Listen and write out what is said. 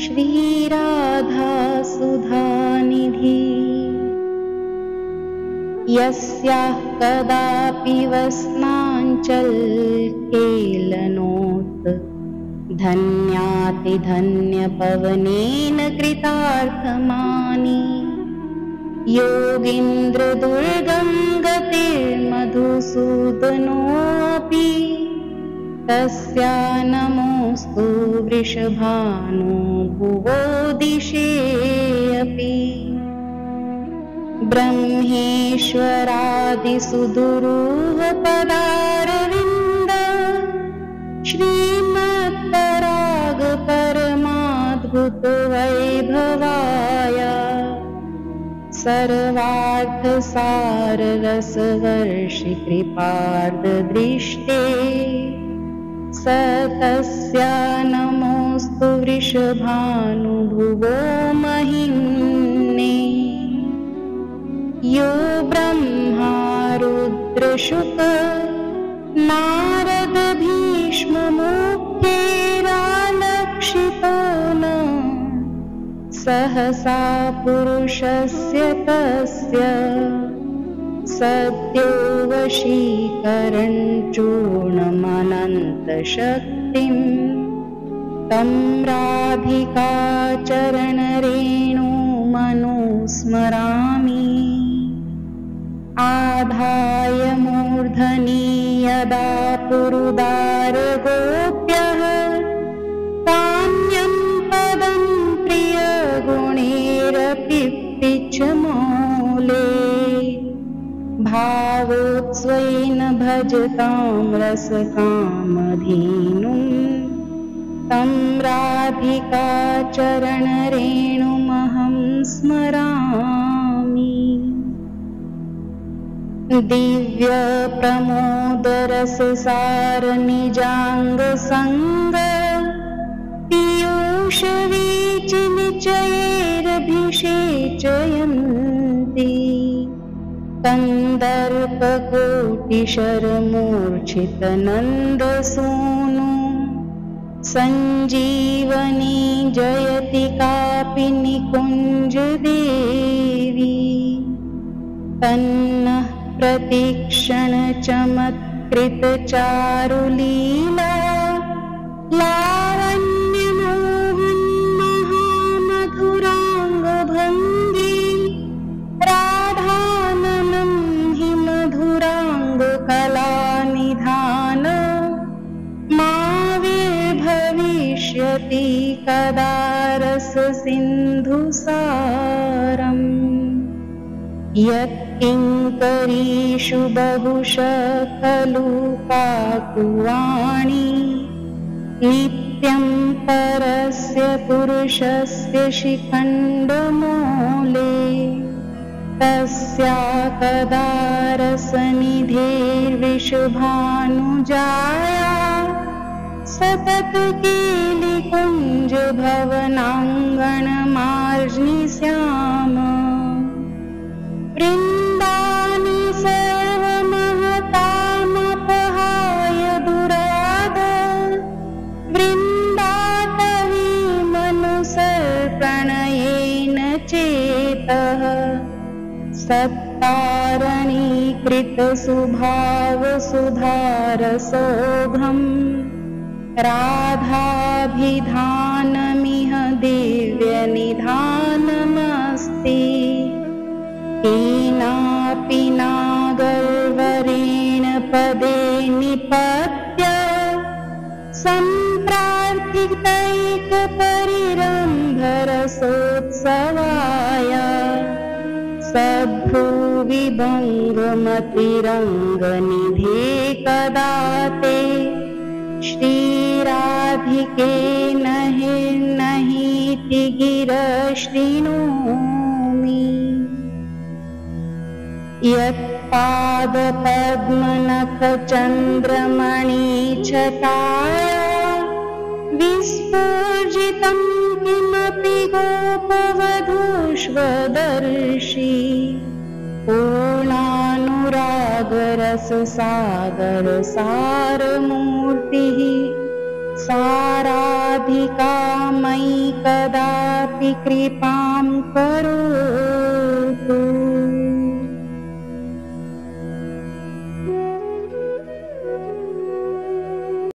श्रीराधा सुधानिधि। यस्याः कदापि वस्नाञ्चलकेलनोत् धन्यातिधन्यपवनेन कृतार्थमानि। योगीन्द्रदुर्गं गतिर्मधुसूदनोऽपि तस्या नमोऽस्तु वृषभानुभुवो दिशेऽपि। ब्रह्मेश्वरादिसुदुरूहपदारविन्द श्रीमत्परागपरमाद्भुतवैभवाय सर्वार्थसाररसवर्षिकृपार्द्रदृष्टे तस्या नमोऽस्तु वृषभानुभुवो महिम्ने। यो ब्रह्मा रुद्रशुक नारद भीष्ममुख्यैरालक्षितो न सहसा पुरुषस्य तस्य सद्यो वशीकरणचूर्णमनन्तशक्तिं तं राधिकाचरणरेणुमनुस्मरामि। आधाय मूर्धनि यदा पुरुदारगोप्यः काम्यं पदं प्रियगुणैरपि पिच्छमौले भावोत्स्वेन भजतां रसकामधेनुं तं राधिकाचरणरेणुमहं स्मरामि। दिव्यप्रमोदरससारनिजाङ्गसङ्ग पीयूषवीचिनिचयैरभिषेचयन्ति कन्दर्पकोटिशरमूर्छितनन्दसूनु सञ्जीवनी जयति कापि निकुञ्जदेवी। तन्नः प्रतिक्षणचमत्कृतचारुलीला लावण्यमोहन्महामधुराङ्गभङ्गी राधाननं हि मधुराङ्गकलानिधान माविर्भविष्यति कदा रससिन्धुसारम्। यत्किङ्करीषु बहुशः खलु पाकुवाणी नित्यं परस्य पुरुषस्य शिखण्डमूले तस्या कदा रसनिधेर्विषभानुजाया सततकेलिकुञ्जभवनाङ्गणमार्जनिश्याम। वृन्दानि सर्वमहतामपहाय दुराद वृन्दाटवीमनुसर्प्रणयेन चेतः सत्तारणीकृतसुभावसुधारसौघम् राधाभिधानमिह दिव्यनिधानमस्ति। केनापि नागर्वरेण पदे निपत्य सम्प्रार्थितैकपरिरम्भरसोत्सवाय सद्भुविभङ्गमतिरङ्गनिधे कदा ते श्रीराधिके नहिर्नहीति गिरशृणोमि। यत्पादपद्मनखचन्द्रमणिछटाया विस्फूर्जितं किमपि गोपवधूष्वदर्शि पूर्णानुरागरससागरसारमूर्तिः साराधिका मयि कदापि कृपां करोतु।